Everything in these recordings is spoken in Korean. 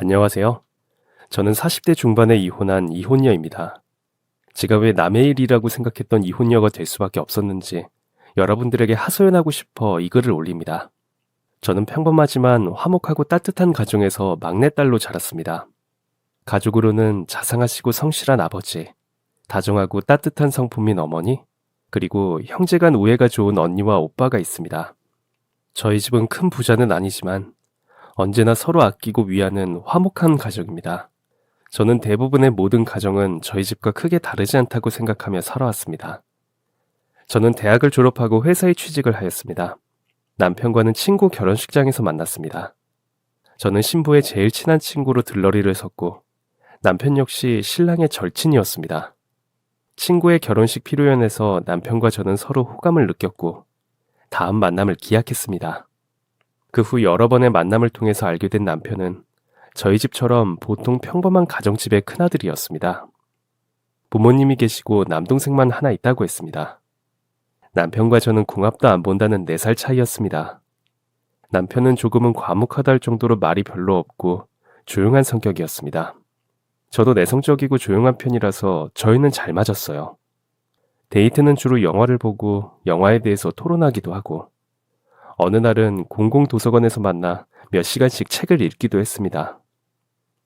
안녕하세요. 저는 40대 중반에 이혼한 이혼녀입니다. 제가 왜 남의 일이라고 생각했던 이혼녀가 될 수밖에 없었는지 여러분들에게 하소연하고 싶어 이 글을 올립니다. 저는 평범하지만 화목하고 따뜻한 가정에서 막내딸로 자랐습니다. 가족으로는 자상하시고 성실한 아버지, 다정하고 따뜻한 성품인 어머니, 그리고 형제간 우애가 좋은 언니와 오빠가 있습니다. 저희 집은 큰 부자는 아니지만 언제나 서로 아끼고 위하는 화목한 가족입니다. 저는 대부분의 모든 가정은 저희 집과 크게 다르지 않다고 생각하며 살아왔습니다. 저는 대학을 졸업하고 회사에 취직을 하였습니다. 남편과는 친구 결혼식장에서 만났습니다. 저는 신부의 제일 친한 친구로 들러리를 섰고 남편 역시 신랑의 절친이었습니다. 친구의 결혼식 피로연에서 남편과 저는 서로 호감을 느꼈고 다음 만남을 기약했습니다. 그 후 여러 번의 만남을 통해서 알게 된 남편은 저희 집처럼 보통 평범한 가정집의 큰아들이었습니다. 부모님이 계시고 남동생만 하나 있다고 했습니다. 남편과 저는 궁합도 안 본다는 4살 차이였습니다. 남편은 조금은 과묵하다 할 정도로 말이 별로 없고 조용한 성격이었습니다. 저도 내성적이고 조용한 편이라서 저희는 잘 맞았어요. 데이트는 주로 영화를 보고 영화에 대해서 토론하기도 하고 어느 날은 공공도서관에서 만나 몇 시간씩 책을 읽기도 했습니다.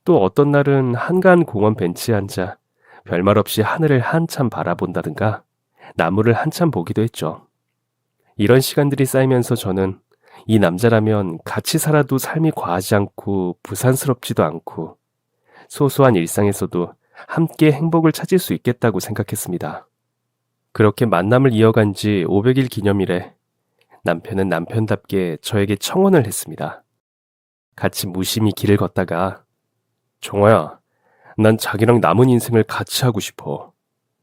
또 어떤 날은 한가한 공원 벤치에 앉아 별말 없이 하늘을 한참 바라본다든가 나무를 한참 보기도 했죠. 이런 시간들이 쌓이면서 저는 이 남자라면 같이 살아도 삶이 과하지 않고 부산스럽지도 않고 소소한 일상에서도 함께 행복을 찾을 수 있겠다고 생각했습니다. 그렇게 만남을 이어간 지 500일 기념일에 남편은 남편답게 저에게 청혼을 했습니다. 같이 무심히 길을 걷다가 종호야, 난 자기랑 남은 인생을 같이 하고 싶어.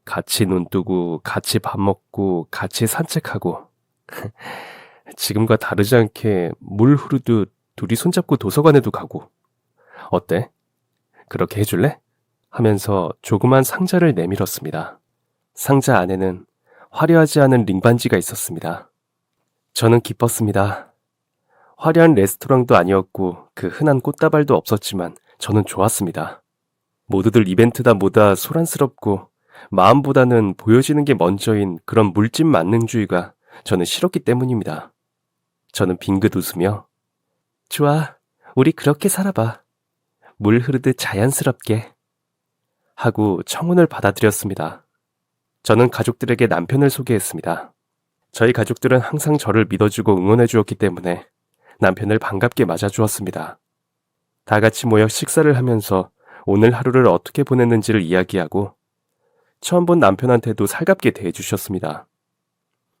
같이 눈 뜨고 같이 밥 먹고 같이 산책하고 지금과 다르지 않게 물 흐르듯 둘이 손잡고 도서관에도 가고 어때? 그렇게 해줄래? 하면서 조그만 상자를 내밀었습니다. 상자 안에는 화려하지 않은 링반지가 있었습니다. 저는 기뻤습니다. 화려한 레스토랑도 아니었고 그 흔한 꽃다발도 없었지만 저는 좋았습니다. 모두들 이벤트다 뭐다 소란스럽고 마음보다는 보여지는 게 먼저인 그런 물집 만능주의가 저는 싫었기 때문입니다. 저는 빙긋 웃으며 좋아, 우리 그렇게 살아봐. 물 흐르듯 자연스럽게 하고 청혼을 받아들였습니다. 저는 가족들에게 남편을 소개했습니다. 저희 가족들은 항상 저를 믿어주고 응원해 주었기 때문에 남편을 반갑게 맞아주었습니다. 다 같이 모여 식사를 하면서 오늘 하루를 어떻게 보냈는지를 이야기하고 처음 본 남편한테도 살갑게 대해주셨습니다.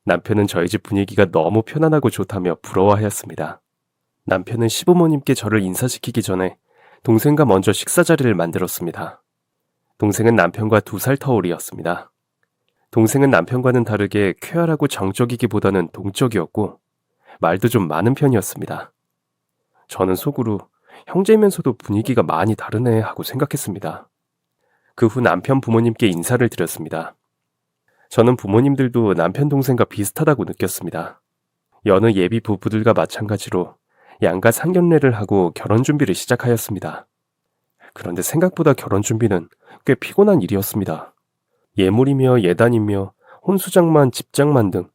남편은 저희 집 분위기가 너무 편안하고 좋다며 부러워하였습니다. 남편은 시부모님께 저를 인사시키기 전에 동생과 먼저 식사 자리를 만들었습니다. 동생은 남편과 2살 터울이었습니다. 동생은 남편과는 다르게 쾌활하고 정적이기보다는 동적이었고 말도 좀 많은 편이었습니다. 저는 속으로 형제면서도 분위기가 많이 다르네 하고 생각했습니다. 그 후 남편 부모님께 인사를 드렸습니다. 저는 부모님들도 남편 동생과 비슷하다고 느꼈습니다. 여느 예비 부부들과 마찬가지로 양가 상견례를 하고 결혼 준비를 시작하였습니다. 그런데 생각보다 결혼 준비는 꽤 피곤한 일이었습니다. 예물이며 예단이며 혼수장만 집장만 등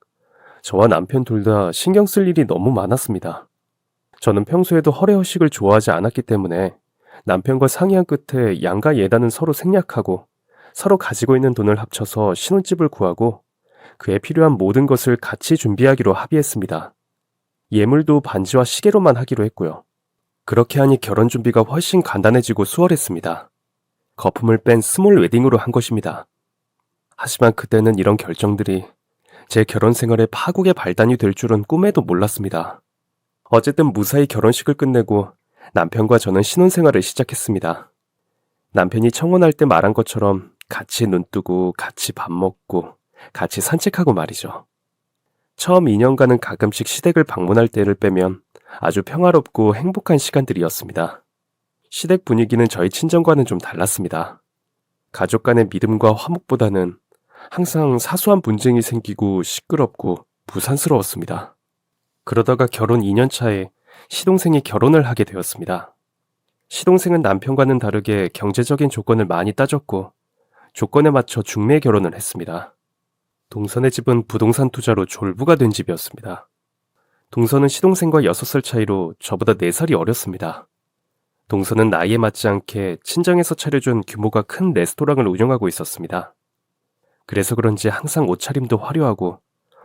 저와 남편 둘 다 신경 쓸 일이 너무 많았습니다. 저는 평소에도 허례허식을 좋아하지 않았기 때문에 남편과 상의한 끝에 양가 예단은 서로 생략하고 서로 가지고 있는 돈을 합쳐서 신혼집을 구하고 그에 필요한 모든 것을 같이 준비하기로 합의했습니다. 예물도 반지와 시계로만 하기로 했고요. 그렇게 하니 결혼 준비가 훨씬 간단해지고 수월했습니다. 거품을 뺀 스몰 웨딩으로 한 것입니다. 하지만 그때는 이런 결정들이 제 결혼 생활의 파국의 발단이 될 줄은 꿈에도 몰랐습니다. 어쨌든 무사히 결혼식을 끝내고 남편과 저는 신혼생활을 시작했습니다. 남편이 청혼할 때 말한 것처럼 같이 눈 뜨고 같이 밥 먹고 같이 산책하고 말이죠. 처음 2년간은 가끔씩 시댁을 방문할 때를 빼면 아주 평화롭고 행복한 시간들이었습니다. 시댁 분위기는 저희 친정과는 좀 달랐습니다. 가족 간의 믿음과 화목보다는 항상 사소한 분쟁이 생기고 시끄럽고 부산스러웠습니다. 그러다가 결혼 2년 차에 시동생이 결혼을 하게 되었습니다. 시동생은 남편과는 다르게 경제적인 조건을 많이 따졌고 조건에 맞춰 중매 결혼을 했습니다. 동선의 집은 부동산 투자로 졸부가 된 집이었습니다. 동선은 시동생과 6살 차이로 저보다 4살이 어렸습니다. 동선은 나이에 맞지 않게 친정에서 차려준 규모가 큰 레스토랑을 운영하고 있었습니다. 그래서 그런지 항상 옷차림도 화려하고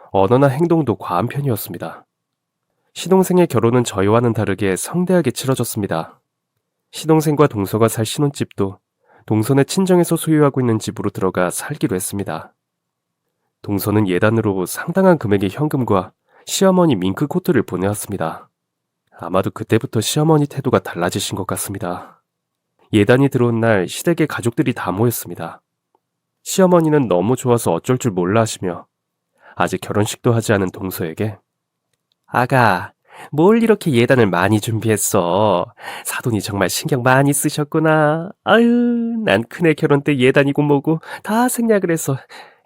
언어나 행동도 과한 편이었습니다. 시동생의 결혼은 저희와는 다르게 성대하게 치러졌습니다. 시동생과 동서가 살 신혼집도 동선의 친정에서 소유하고 있는 집으로 들어가 살기로 했습니다. 동서는 예단으로 상당한 금액의 현금과 시어머니 밍크 코트를 보내왔습니다. 아마도 그때부터 시어머니 태도가 달라지신 것 같습니다. 예단이 들어온 날 시댁의 가족들이 다 모였습니다. 시어머니는 너무 좋아서 어쩔 줄 몰라 하시며 아직 결혼식도 하지 않은 동서에게 아가, 뭘 이렇게 예단을 많이 준비했어? 사돈이 정말 신경 많이 쓰셨구나. 아유, 난 큰애 결혼 때 예단이고 뭐고 다 생략을 해서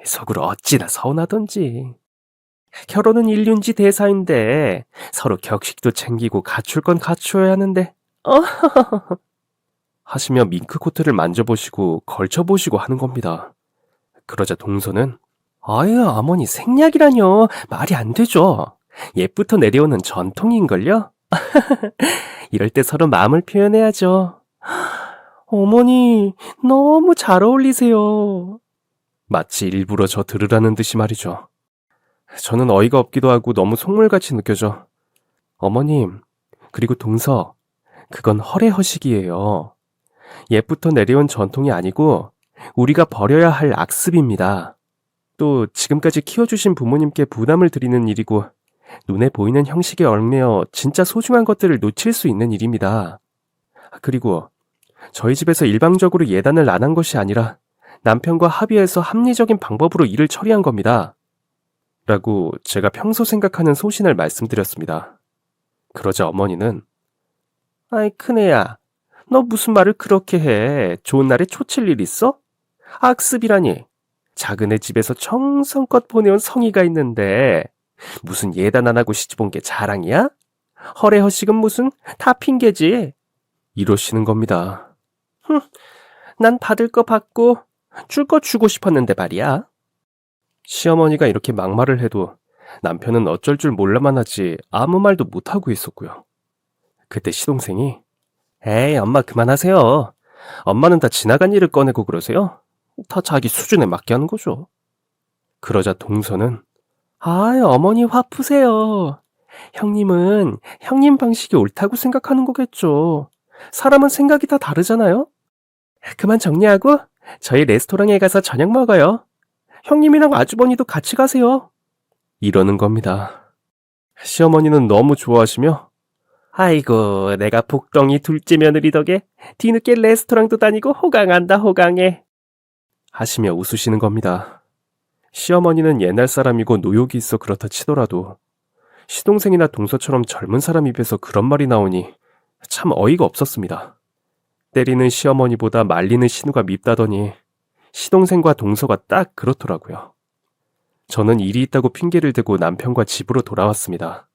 속으로 어찌나 서운하던지. 결혼은 일륜지 대사인데 서로 격식도 챙기고 갖출 건 갖춰야 하는데 하시며 밍크 코트를 만져보시고 걸쳐보시고 하는 겁니다. 그러자 동서는 아유 어머니 생략이라뇨. 말이 안 되죠. 옛부터 내려오는 전통인걸요? 이럴 때 서로 마음을 표현해야죠. 어머니 너무 잘 어울리세요. 마치 일부러 저 들으라는 듯이 말이죠. 저는 어이가 없기도 하고 너무 속물같이 느껴져. 어머님, 그리고 동서, 그건 허례허식이에요. 옛부터 내려온 전통이 아니고 우리가 버려야 할 악습입니다. 또 지금까지 키워주신 부모님께 부담을 드리는 일이고 눈에 보이는 형식에 얽매여 진짜 소중한 것들을 놓칠 수 있는 일입니다. 그리고 저희 집에서 일방적으로 예단을 안 한 것이 아니라 남편과 합의해서 합리적인 방법으로 일을 처리한 겁니다. 라고 제가 평소 생각하는 소신을 말씀드렸습니다. 그러자 어머니는 아이 큰애야, 너 무슨 말을 그렇게 해. 좋은 날에 초칠 일 있어? 악습이라니. 작은애 집에서 정성껏 보내온 성의가 있는데 무슨 예단 안 하고 시집 온 게 자랑이야? 허례허식은 무슨 다 핑계지. 이러시는 겁니다. 난 받을 거 받고 줄 거 주고 싶었는데 말이야. 시어머니가 이렇게 막말을 해도 남편은 어쩔 줄 몰라만 하지 아무 말도 못하고 있었고요. 그때 시동생이 에이 엄마 그만하세요. 엄마는 다 지나간 일을 꺼내고 그러세요? 다 자기 수준에 맞게 하는 거죠. 그러자 동서는 아이 어머니 화 푸세요. 형님은 형님 방식이 옳다고 생각하는 거겠죠. 사람은 생각이 다 다르잖아요. 그만 정리하고 저희 레스토랑에 가서 저녁 먹어요. 형님이랑 아주버니도 같이 가세요. 이러는 겁니다. 시어머니는 너무 좋아하시며 아이고 내가 복덩이 둘째 며느리 덕에 뒤늦게 레스토랑도 다니고 호강한다 호강해. 하시며 웃으시는 겁니다. 시어머니는 옛날 사람이고 노욕이 있어 그렇다 치더라도 시동생이나 동서처럼 젊은 사람 입에서 그런 말이 나오니 참 어이가 없었습니다. 때리는 시어머니보다 말리는 신우가 밉다더니 시동생과 동서가 딱 그렇더라고요. 저는 일이 있다고 핑계를 대고 남편과 집으로 돌아왔습니다.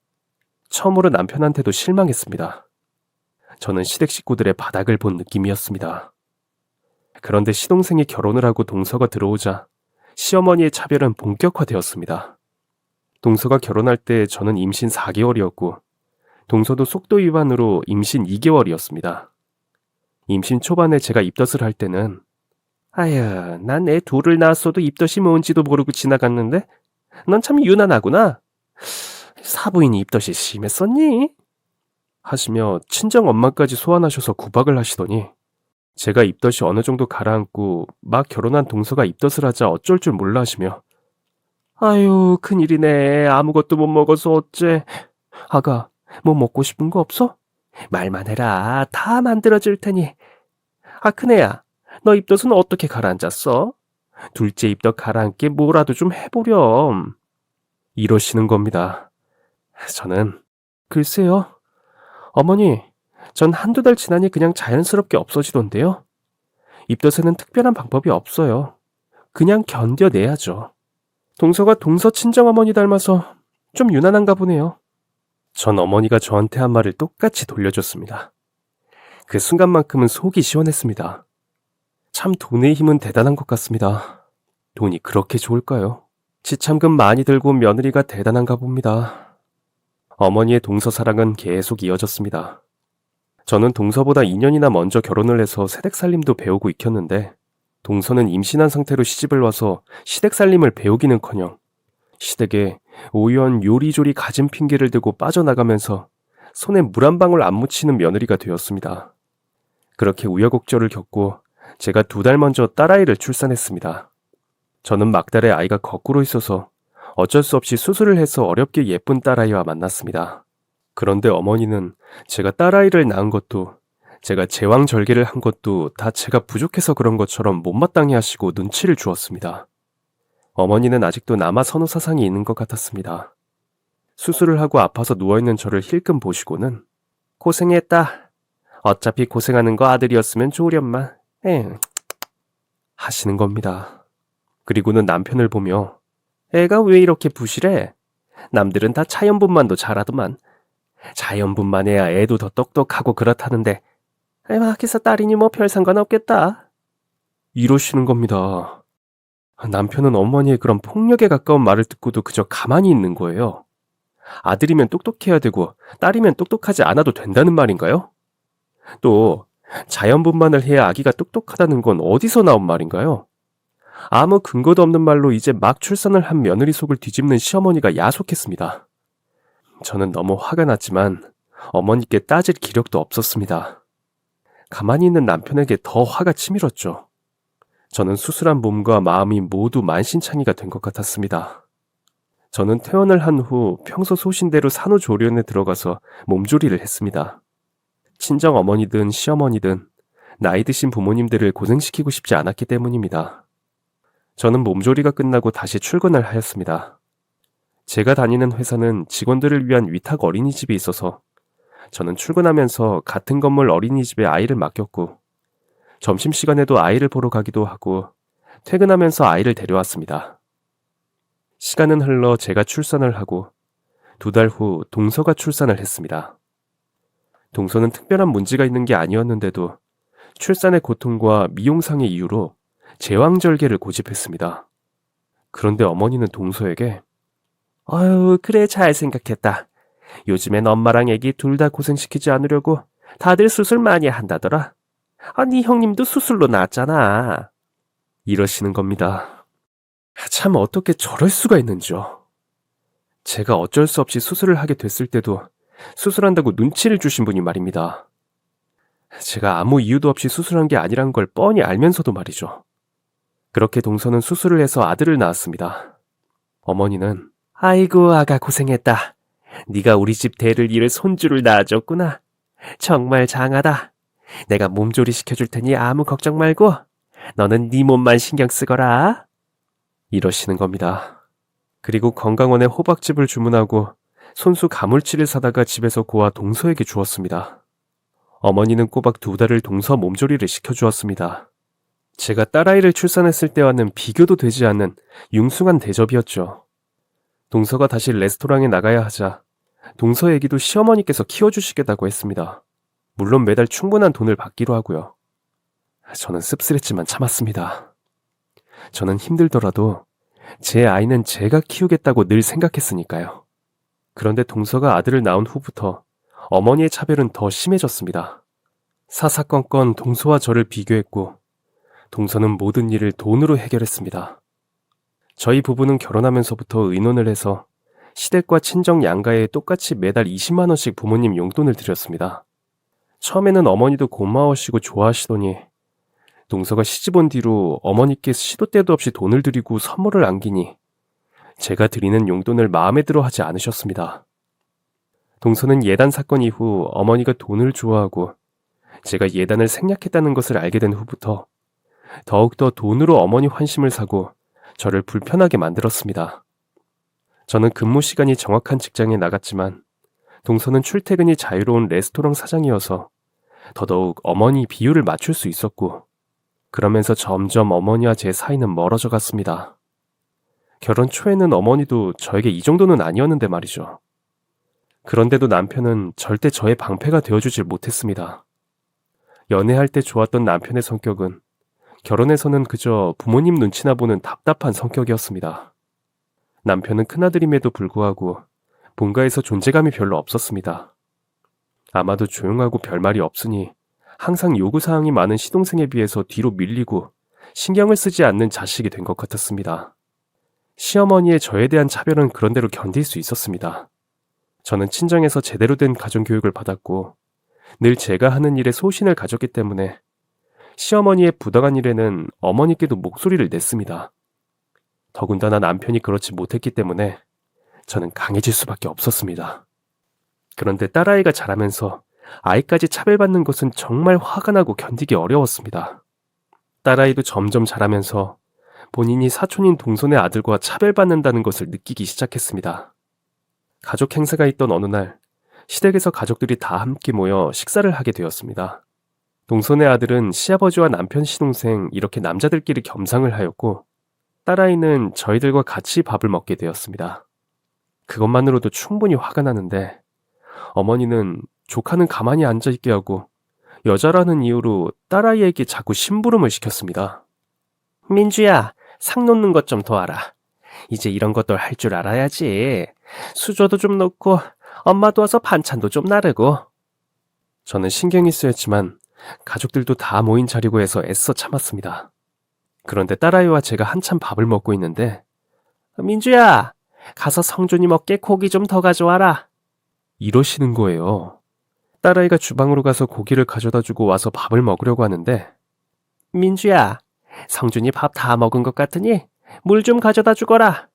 처음으로 남편한테도 실망했습니다. 저는 시댁 식구들의 바닥을 본 느낌이었습니다. 그런데 시동생이 결혼을 하고 동서가 들어오자 시어머니의 차별은 본격화되었습니다. 동서가 결혼할 때 저는 임신 4개월이었고 동서도 속도 위반으로 임신 2개월이었습니다. 임신 초반에 제가 입덧을 할 때는 아휴, 난 애 둘을 낳았어도 입덧이 뭔지도 모르고 지나갔는데 넌 참 유난하구나. 사부인이 입덧이 심했었니? 하시며 친정 엄마까지 소환하셔서 구박을 하시더니 제가 입덧이 어느 정도 가라앉고 막 결혼한 동서가 입덧을 하자 어쩔 줄 몰라 하시며 아유 큰일이네. 아무것도 못 먹어서 어째. 아가 뭐 먹고 싶은 거 없어? 말만 해라. 다 만들어줄 테니. 아 큰애야, 너 입덧은 어떻게 가라앉았어? 둘째 입덧 가라앉게 뭐라도 좀 해보렴. 이러시는 겁니다. 저는 글쎄요. 어머니, 전 한두 달 지나니 그냥 자연스럽게 없어지던데요. 입덧에는 특별한 방법이 없어요. 그냥 견뎌내야죠. 동서가 동서 친정어머니 닮아서 좀 유난한가 보네요. 전 어머니가 저한테 한 말을 똑같이 돌려줬습니다. 그 순간만큼은 속이 시원했습니다. 참 돈의 힘은 대단한 것 같습니다. 돈이 그렇게 좋을까요? 지참금 많이 들고 온 며느리가 대단한가 봅니다. 어머니의 동서 사랑은 계속 이어졌습니다. 저는 동서보다 2년이나 먼저 결혼을 해서 새댁 살림도 배우고 익혔는데 동서는 임신한 상태로 시집을 와서 시댁 살림을 배우기는커녕 시댁에 오연 요리조리 가진 핑계를 대고 빠져나가면서 손에 물 한 방울 안 묻히는 며느리가 되었습니다. 그렇게 우여곡절을 겪고 제가 2달 먼저 딸아이를 출산했습니다. 저는 막달에 아이가 거꾸로 있어서 어쩔 수 없이 수술을 해서 어렵게 예쁜 딸아이와 만났습니다. 그런데 어머니는 제가 딸아이를 낳은 것도 제가 제왕절개를 한 것도 다 제가 부족해서 그런 것처럼 못마땅해 하시고 눈치를 주었습니다. 어머니는 아직도 남아 선호 사상이 있는 것 같았습니다. 수술을 하고 아파서 누워있는 저를 힐끔 보시고는 고생했다. 어차피 고생하는 거 아들이었으면 좋으련만. 하시는 겁니다. 그리고는 남편을 보며 애가 왜 이렇게 부실해? 남들은 다 자연분만도 잘하더만. 자연분만해야 애도 더 똑똑하고 그렇다는데 밖에서 딸이니 뭐 별 상관없겠다. 이러시는 겁니다. 남편은 어머니의 그런 폭력에 가까운 말을 듣고도 그저 가만히 있는 거예요. 아들이면 똑똑해야 되고 딸이면 똑똑하지 않아도 된다는 말인가요? 또 자연분만을 해야 아기가 똑똑하다는 건 어디서 나온 말인가요? 아무 근거도 없는 말로 이제 막 출산을 한 며느리 속을 뒤집는 시어머니가 야속했습니다. 저는 너무 화가 났지만 어머니께 따질 기력도 없었습니다. 가만히 있는 남편에게 더 화가 치밀었죠. 저는 수술한 몸과 마음이 모두 만신창이가 된 것 같았습니다. 저는 퇴원을 한 후 평소 소신대로 산후조리원에 들어가서 몸조리를 했습니다. 친정 어머니든 시어머니든 나이 드신 부모님들을 고생시키고 싶지 않았기 때문입니다. 저는 몸조리가 끝나고 다시 출근을 하였습니다. 제가 다니는 회사는 직원들을 위한 위탁 어린이집이 있어서 저는 출근하면서 같은 건물 어린이집에 아이를 맡겼고 점심시간에도 아이를 보러 가기도 하고 퇴근하면서 아이를 데려왔습니다. 시간은 흘러 제가 출산을 하고 2달 후 동서가 출산을 했습니다. 동서는 특별한 문제가 있는 게 아니었는데도 출산의 고통과 미용상의 이유로 제왕절개를 고집했습니다. 그런데 어머니는 동서에게 아유 그래 잘 생각했다. 요즘엔 엄마랑 애기 둘 다 고생시키지 않으려고 다들 수술 많이 한다더라. 네 형님도 수술로 낳았잖아. 이러시는 겁니다. 참 어떻게 저럴 수가 있는지요. 제가 어쩔 수 없이 수술을 하게 됐을 때도 수술한다고 눈치를 주신 분이 말입니다. 제가 아무 이유도 없이 수술한 게 아니란 걸 뻔히 알면서도 말이죠. 그렇게 동서는 수술을 해서 아들을 낳았습니다. 어머니는 아이고 아가 고생했다. 네가 우리 집 대를 이을 손주를 낳아줬구나. 정말 장하다. 내가 몸조리 시켜줄 테니 아무 걱정 말고 너는 네 몸만 신경 쓰거라. 이러시는 겁니다. 그리고 건강원에 호박즙을 주문하고 손수 가물치를 사다가 집에서 고아 동서에게 주었습니다. 어머니는 꼬박 2달을 동서 몸조리를 시켜주었습니다. 제가 딸아이를 출산했을 때와는 비교도 되지 않는 융숭한 대접이었죠. 동서가 다시 레스토랑에 나가야 하자 동서 애기도 시어머니께서 키워주시겠다고 했습니다. 물론 매달 충분한 돈을 받기로 하고요. 저는 씁쓸했지만 참았습니다. 저는 힘들더라도 제 아이는 제가 키우겠다고 늘 생각했으니까요. 그런데 동서가 아들을 낳은 후부터 어머니의 차별은 더 심해졌습니다. 사사건건 동서와 저를 비교했고 동서는 모든 일을 돈으로 해결했습니다. 저희 부부는 결혼하면서부터 의논을 해서 시댁과 친정 양가에 똑같이 매달 20만 원씩 부모님 용돈을 드렸습니다. 처음에는 어머니도 고마워하시고 좋아하시더니 동서가 시집 온 뒤로 어머니께 시도 때도 없이 돈을 드리고 선물을 안기니 제가 드리는 용돈을 마음에 들어 하지 않으셨습니다. 동서는 예단 사건 이후 어머니가 돈을 좋아하고 제가 예단을 생략했다는 것을 알게 된 후부터 더욱더 돈으로 어머니 환심을 사고 저를 불편하게 만들었습니다. 저는 근무 시간이 정확한 직장에 나갔지만 동서는 출퇴근이 자유로운 레스토랑 사장이어서 더더욱 어머니 비율을 맞출 수 있었고 그러면서 점점 어머니와 제 사이는 멀어져 갔습니다. 결혼 초에는 어머니도 저에게 이 정도는 아니었는데 말이죠. 그런데도 남편은 절대 저의 방패가 되어주질 못했습니다. 연애할 때 좋았던 남편의 성격은 결혼해서는 그저 부모님 눈치나 보는 답답한 성격이었습니다. 남편은 큰아들임에도 불구하고 본가에서 존재감이 별로 없었습니다. 아마도 조용하고 별말이 없으니 항상 요구사항이 많은 시동생에 비해서 뒤로 밀리고 신경을 쓰지 않는 자식이 된 것 같았습니다. 시어머니의 저에 대한 차별은 그런대로 견딜 수 있었습니다. 저는 친정에서 제대로 된 가정교육을 받았고 늘 제가 하는 일에 소신을 가졌기 때문에 시어머니의 부당한 일에는 어머니께도 목소리를 냈습니다. 더군다나 남편이 그렇지 못했기 때문에 저는 강해질 수밖에 없었습니다. 그런데 딸아이가 자라면서 아이까지 차별받는 것은 정말 화가 나고 견디기 어려웠습니다. 딸아이도 점점 자라면서 본인이 사촌인 동선의 아들과 차별받는다는 것을 느끼기 시작했습니다. 가족 행사가 있던 어느 날 시댁에서 가족들이 다 함께 모여 식사를 하게 되었습니다. 동선의 아들은 시아버지와 남편 시동생 이렇게 남자들끼리 겸상을 하였고 딸아이는 저희들과 같이 밥을 먹게 되었습니다. 그것만으로도 충분히 화가 나는데 어머니는 조카는 가만히 앉아있게 하고 여자라는 이유로 딸아이에게 자꾸 심부름을 시켰습니다. 민주야, 상 놓는 것 좀 도와라. 이제 이런 것도 할 줄 알아야지. 수저도 좀 넣고 엄마 도와서 반찬도 좀 나르고. 저는 신경이 쓰였지만 가족들도 다 모인 자리고 해서 애써 참았습니다. 그런데 딸아이와 제가 한참 밥을 먹고 있는데 민주야, 가서 성준이 먹게 고기 좀 더 가져와라. 이러시는 거예요. 딸아이가 주방으로 가서 고기를 가져다 주고 와서 밥을 먹으려고 하는데 민주야, 성준이 밥 다 먹은 것 같으니 물 좀 가져다 주거라.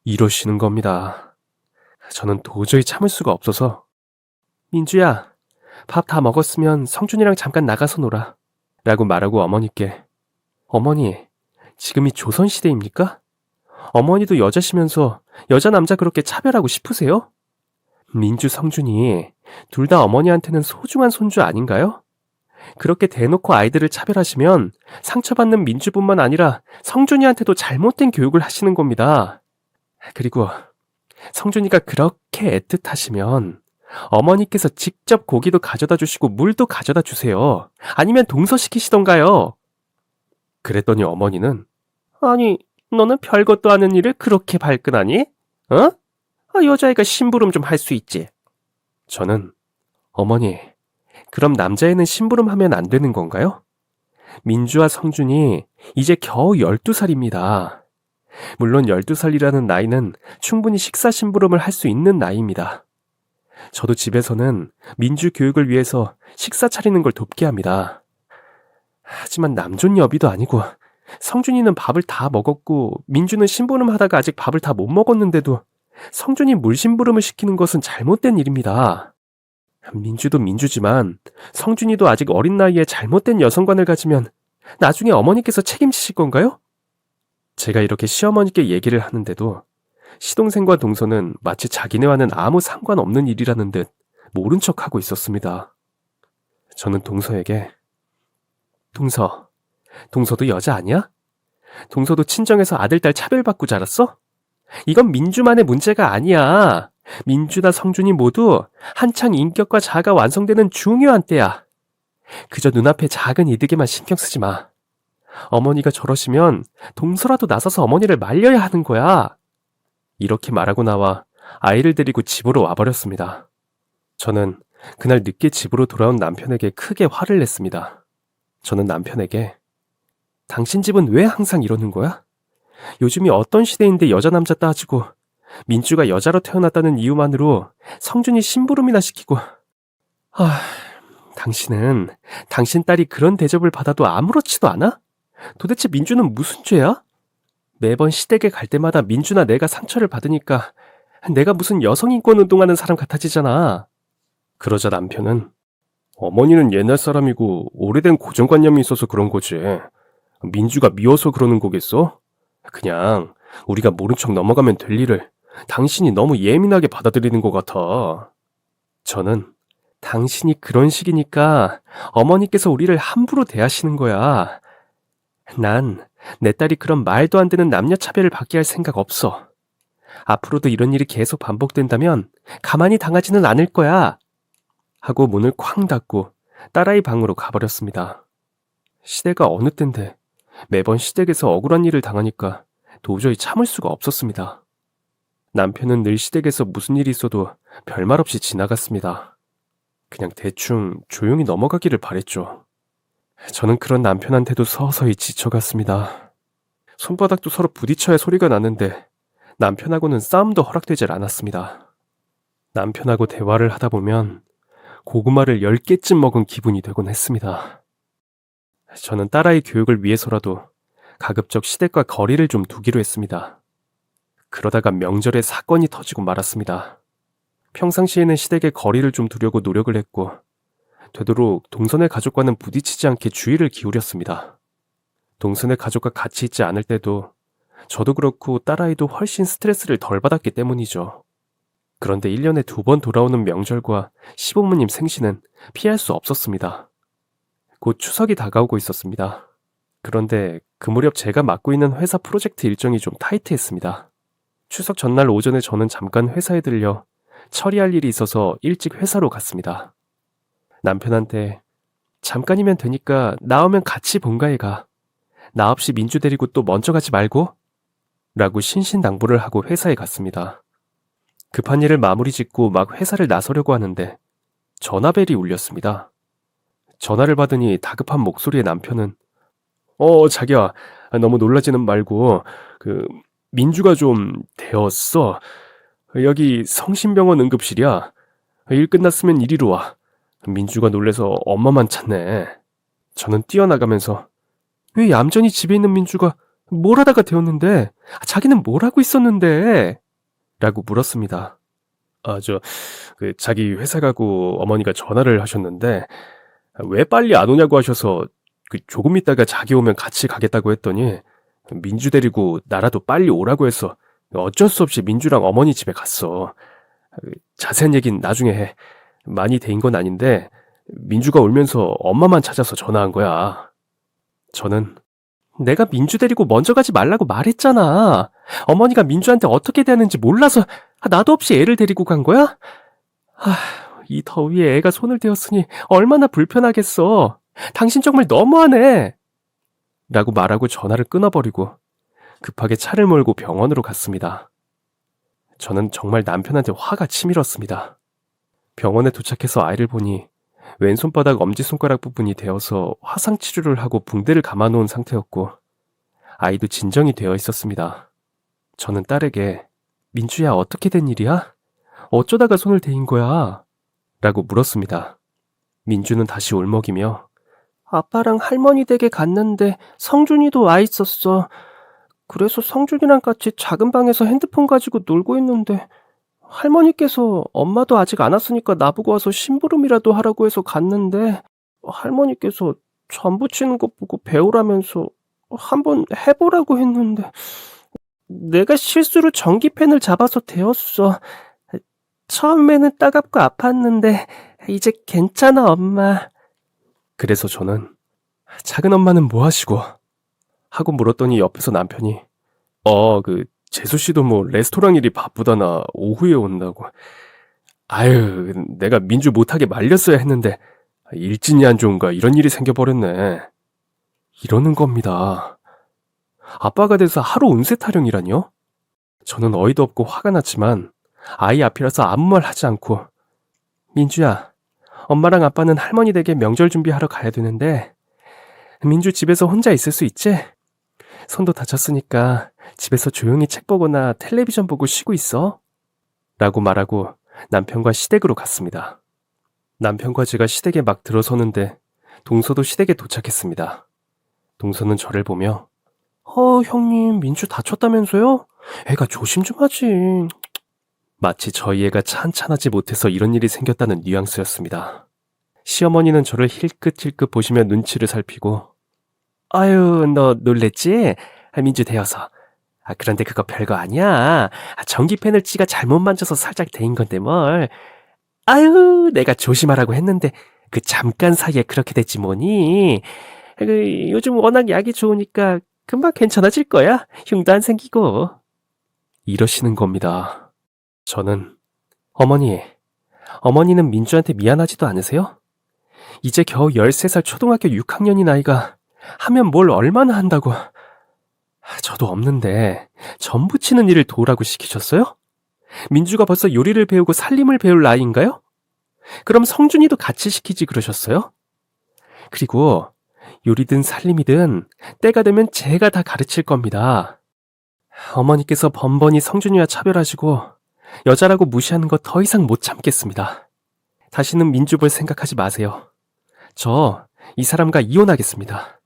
이러시는 겁니다. 저는 도저히 참을 수가 없어서 민주야, 밥 다 먹었으면 성준이랑 잠깐 나가서 놀아 라고 말하고 어머니께 어머니, 지금이 조선시대입니까? 어머니도 여자시면서 여자 남자 그렇게 차별하고 싶으세요? 민주, 성준이 둘 다 어머니한테는 소중한 손주 아닌가요? 그렇게 대놓고 아이들을 차별하시면 상처받는 민주뿐만 아니라 성준이한테도 잘못된 교육을 하시는 겁니다. 그리고 성준이가 그렇게 애틋하시면 어머니께서 직접 고기도 가져다 주시고 물도 가져다 주세요. 아니면 동서시키시던가요. 그랬더니 어머니는 아니, 너는 별것도 아닌 일을 그렇게 발끈하니? 어? 여자애가 심부름 좀 할 수 있지. 저는 어머니, 그럼 남자애는 심부름 하면 안 되는 건가요? 민주와 성준이 이제 겨우 12살입니다. 물론 12살이라는 나이는 충분히 식사 심부름을 할 수 있는 나이입니다. 저도 집에서는 민주 교육을 위해서 식사 차리는 걸 돕게 합니다. 하지만 남존여비도 아니고 성준이는 밥을 다 먹었고 민주는 심부름 하다가 아직 밥을 다 못 먹었는데도 성준이 물심부름을 시키는 것은 잘못된 일입니다. 민주도 민주지만 성준이도 아직 어린 나이에 잘못된 여성관을 가지면 나중에 어머니께서 책임지실 건가요? 제가 이렇게 시어머니께 얘기를 하는데도 시동생과 동서는 마치 자기네와는 아무 상관없는 일이라는 듯 모른 척하고 있었습니다. 저는 동서에게 동서도 여자 아니야? 동서도 친정에서 아들, 딸 차별받고 자랐어? 이건 민주만의 문제가 아니야. 민주나 성준이 모두 한창 인격과 자아가 완성되는 중요한 때야. 그저 눈앞의 작은 이득에만 신경 쓰지 마. 어머니가 저러시면 동서라도 나서서 어머니를 말려야 하는 거야. 이렇게 말하고 나와 아이를 데리고 집으로 와버렸습니다. 저는 그날 늦게 집으로 돌아온 남편에게 크게 화를 냈습니다. 저는 남편에게 당신 집은 왜 항상 이러는 거야? 요즘이 어떤 시대인데 여자 남자 따지고 민주가 여자로 태어났다는 이유만으로 성준이 심부름이나 시키고 당신은 당신 딸이 그런 대접을 받아도 아무렇지도 않아? 도대체 민주는 무슨 죄야? 매번 시댁에 갈 때마다 민주나 내가 상처를 받으니까 내가 무슨 여성인권 운동하는 사람 같아지잖아. 그러자 남편은 어머니는 옛날 사람이고 오래된 고정관념이 있어서 그런 거지. 민주가 미워서 그러는 거겠어? 그냥 우리가 모른 척 넘어가면 될 일을 당신이 너무 예민하게 받아들이는 것 같아. 저는 당신이 그런 식이니까 어머니께서 우리를 함부로 대하시는 거야. 난 내 딸이 그런 말도 안 되는 남녀 차별을 받게 할 생각 없어. 앞으로도 이런 일이 계속 반복된다면 가만히 당하지는 않을 거야. 하고 문을 쾅 닫고 딸아이 방으로 가버렸습니다. 시댁가 어느 땐데 매번 시댁에서 억울한 일을 당하니까 도저히 참을 수가 없었습니다. 남편은 늘 시댁에서 무슨 일이 있어도 별말 없이 지나갔습니다. 그냥 대충 조용히 넘어가기를 바랬죠. 저는 그런 남편한테도 서서히 지쳐갔습니다. 손바닥도 서로 부딪혀야 소리가 나는데 남편하고는 싸움도 허락되질 않았습니다. 남편하고 대화를 하다 보면 고구마를 10개쯤 먹은 기분이 되곤 했습니다. 저는 딸아이 교육을 위해서라도 가급적 시댁과 거리를 좀 두기로 했습니다. 그러다가 명절에 사건이 터지고 말았습니다. 평상시에는 시댁에 거리를 좀 두려고 노력을 했고 되도록 동선의 가족과는 부딪히지 않게 주의를 기울였습니다. 동선의 가족과 같이 있지 않을 때도 저도 그렇고 딸아이도 훨씬 스트레스를 덜 받았기 때문이죠. 그런데 1년에 2번 돌아오는 명절과 시부모님 생신은 피할 수 없었습니다. 곧 추석이 다가오고 있었습니다. 그런데 그 무렵 제가 맡고 있는 회사 프로젝트 일정이 좀 타이트했습니다. 추석 전날 오전에 저는 잠깐 회사에 들려 처리할 일이 있어서 일찍 회사로 갔습니다. 남편한테 잠깐이면 되니까 나오면 같이 본가에 가. 나 없이 민주 데리고 또 먼저 가지 말고 라고 신신당부를 하고 회사에 갔습니다. 급한 일을 마무리 짓고 막 회사를 나서려고 하는데 전화벨이 울렸습니다. 전화를 받으니 다급한 목소리의 남편은 자기야, 너무 놀라지는 말고 민주가 좀 되었어. 여기 성심병원 응급실이야. 일 끝났으면 이리로 와. 민주가 놀래서 엄마만 찾네. 저는 뛰어나가면서 왜 얌전히 집에 있는 민주가 뭘 하다가 되었는데? 자기는 뭘 하고 있었는데? 라고 물었습니다. 자기 회사 가고 어머니가 전화를 하셨는데 왜 빨리 안 오냐고 하셔서 조금 있다가 자기 오면 같이 가겠다고 했더니 민주 데리고 나라도 빨리 오라고 해서 어쩔 수 없이 민주랑 어머니 집에 갔어. 자세한 얘기는 나중에 해. 많이 데인 건 아닌데 민주가 울면서 엄마만 찾아서 전화한 거야. 저는 내가 민주 데리고 먼저 가지 말라고 말했잖아. 어머니가 민주한테 어떻게 대하는지 몰라서 나도 없이 애를 데리고 간 거야? 이 더위에 애가 손을 대었으니 얼마나 불편하겠어. 당신 정말 너무하네. 라고 말하고 전화를 끊어버리고 급하게 차를 몰고 병원으로 갔습니다. 저는 정말 남편한테 화가 치밀었습니다. 병원에 도착해서 아이를 보니 왼손바닥 엄지손가락 부분이 데어서 화상치료를 하고 붕대를 감아놓은 상태였고 아이도 진정이 되어 있었습니다. 저는 딸에게 민주야 어떻게 된 일이야? 어쩌다가 손을 대인 거야? 라고 물었습니다. 민주는 다시 울먹이며 아빠랑 할머니 댁에 갔는데 성준이도 와 있었어. 그래서 성준이랑 같이 작은 방에서 핸드폰 가지고 놀고 있는데 할머니께서 엄마도 아직 안 왔으니까 나보고 와서 심부름이라도 하라고 해서 갔는데 할머니께서 전 부치는 것 보고 배우라면서 한번 해보라고 했는데 내가 실수로 전기펜을 잡아서 데웠어. 처음에는 따갑고 아팠는데 이제 괜찮아 엄마. 그래서 저는 작은 엄마는 뭐 하시고? 하고 물었더니 옆에서 남편이 재수씨도 뭐 레스토랑 일이 바쁘다나 오후에 온다고. 아유, 내가 민주 못하게 말렸어야 했는데 일진이 안 좋은가 이런 일이 생겨버렸네. 이러는 겁니다. 아빠가 돼서 하루 운세 타령이라뇨? 저는 어이도 없고 화가 났지만 아이 앞이라서 아무 말 하지 않고 민주야, 엄마랑 아빠는 할머니 댁에 명절 준비하러 가야 되는데 민주 집에서 혼자 있을 수 있지? 손도 다쳤으니까 집에서 조용히 책 보거나 텔레비전 보고 쉬고 있어. 라고 말하고 남편과 시댁으로 갔습니다. 남편과 제가 시댁에 막 들어서는데 동서도 시댁에 도착했습니다. 동서는 저를 보며 형님 민주 다쳤다면서요? 애가 조심 좀 하지. 마치 저희 애가 찬찬하지 못해서 이런 일이 생겼다는 뉘앙스였습니다. 시어머니는 저를 힐끗힐끗 보시며 눈치를 살피고 아유 너 놀랬지? 민주 대어서. 그런데 그거 별거 아니야. 전기펜을 찌가 잘못 만져서 살짝 데인 건데 뭘. 아유 내가 조심하라고 했는데 그 잠깐 사이에 그렇게 됐지 뭐니. 요즘 워낙 약이 좋으니까 금방 괜찮아질 거야. 흉도 안 생기고. 이러시는 겁니다. 저는 어머니는 민주한테 미안하지도 않으세요? 이제 겨우 13살 초등학교 6학년인 아이가 하면 뭘 얼마나 한다고. 저도 없는데 전 부치는 일을 도우라고 시키셨어요? 민주가 벌써 요리를 배우고 살림을 배울 나이인가요? 그럼 성준이도 같이 시키지 그러셨어요? 그리고 요리든 살림이든 때가 되면 제가 다 가르칠 겁니다. 어머니께서 번번이 성준이와 차별하시고 여자라고 무시하는 거 더 이상 못 참겠습니다. 다시는 민주 볼 생각하지 마세요. 저 이 사람과 이혼하겠습니다.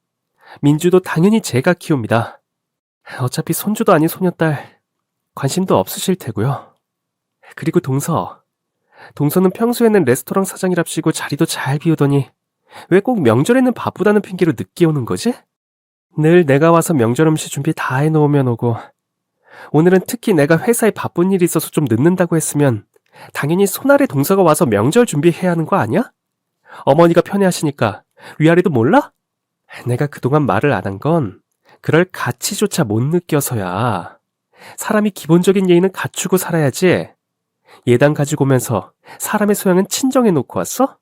민주도 당연히 제가 키웁니다. 어차피 손주도 아닌 소녀딸 관심도 없으실 테고요. 그리고 동서는 평소에는 레스토랑 사장이랍시고 자리도 잘 비우더니 왜 꼭 명절에는 바쁘다는 핑계로 늦게 오는 거지? 늘 내가 와서 명절 음식 준비 다 해놓으면 오고, 오늘은 특히 내가 회사에 바쁜 일이 있어서 좀 늦는다고 했으면 당연히 손아래 동서가 와서 명절 준비해야 하는 거 아니야? 어머니가 편해하시니까 위아래도 몰라? 내가 그동안 말을 안 한 건 그럴 가치조차 못 느껴서야. 사람이 기본적인 예의는 갖추고 살아야지. 예단 가지고 오면서 사람의 소양은 친정해 놓고 왔어?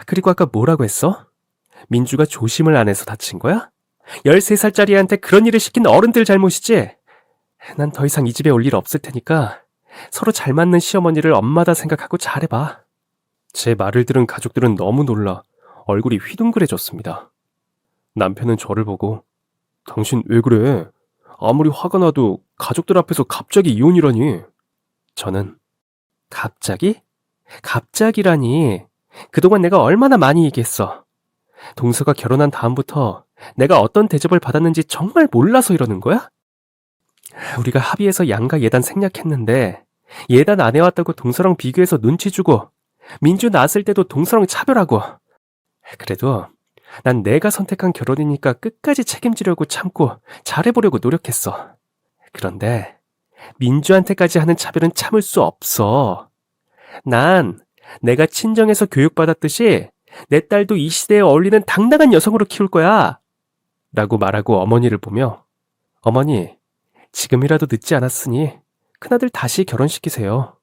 그리고 아까 뭐라고 했어? 민주가 조심을 안 해서 다친 거야? 13살짜리 애한테 그런 일을 시킨 어른들 잘못이지? 난 더 이상 이 집에 올 일 없을 테니까 서로 잘 맞는 시어머니를 엄마다 생각하고 잘해봐. 제 말을 들은 가족들은 너무 놀라 얼굴이 휘둥그레졌습니다. 남편은 저를 보고 당신 왜 그래? 아무리 화가 나도 가족들 앞에서 갑자기 이혼이라니. 저는 갑자기? 갑자기라니. 그동안 내가 얼마나 많이 얘기했어. 동서가 결혼한 다음부터 내가 어떤 대접을 받았는지 정말 몰라서 이러는 거야? 우리가 합의해서 양가 예단 생략했는데 예단 안 해왔다고 동서랑 비교해서 눈치 주고 민주 낳았을 때도 동서랑 차별하고. 그래도 난 내가 선택한 결혼이니까 끝까지 책임지려고 참고 잘해보려고 노력했어. 그런데 민주한테까지 하는 차별은 참을 수 없어. 난 내가 친정에서 교육받았듯이 내 딸도 이 시대에 어울리는 당당한 여성으로 키울 거야. 라고 말하고 어머니를 보며 어머니, 지금이라도 늦지 않았으니 큰아들 다시 결혼시키세요.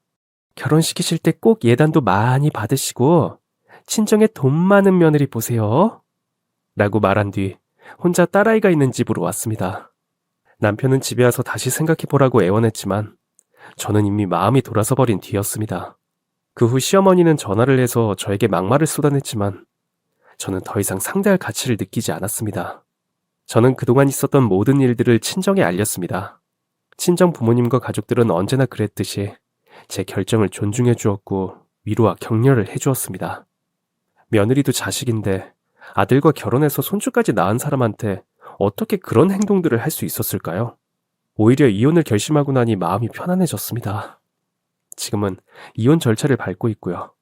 결혼시키실 때 꼭 예단도 많이 받으시고 친정에 돈 많은 며느리 보세요. 라고 말한 뒤 혼자 딸아이가 있는 집으로 왔습니다. 남편은 집에 와서 다시 생각해보라고 애원했지만 저는 이미 마음이 돌아서 버린 뒤였습니다. 그 후 시어머니는 전화를 해서 저에게 막말을 쏟아냈지만 저는 더 이상 상대할 가치를 느끼지 않았습니다. 저는 그동안 있었던 모든 일들을 친정에 알렸습니다. 친정 부모님과 가족들은 언제나 그랬듯이 제 결정을 존중해 주었고 위로와 격려를 해 주었습니다. 며느리도 자식인데 아들과 결혼해서 손주까지 낳은 사람한테 어떻게 그런 행동들을 할 수 있었을까요? 오히려 이혼을 결심하고 나니 마음이 편안해졌습니다. 지금은 이혼 절차를 밟고 있고요.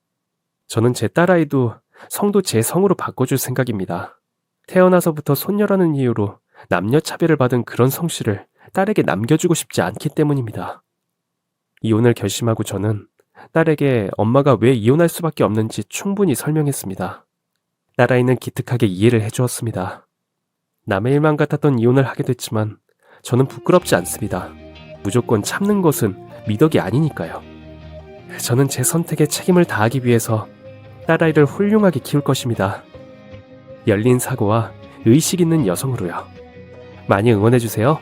저는 제 딸아이도 성도 제 성으로 바꿔줄 생각입니다. 태어나서부터 손녀라는 이유로 남녀 차별을 받은 그런 성씨를 딸에게 남겨주고 싶지 않기 때문입니다. 이혼을 결심하고 저는 딸에게 엄마가 왜 이혼할 수밖에 없는지 충분히 설명했습니다. 딸아이는 기특하게 이해를 해주었습니다. 남의 일만 같았던 이혼을 하게 됐지만 저는 부끄럽지 않습니다. 무조건 참는 것은 미덕이 아니니까요. 저는 제 선택에 책임을 다하기 위해서 딸아이를 훌륭하게 키울 것입니다. 열린 사고와 의식 있는 여성으로요. 많이 응원해주세요.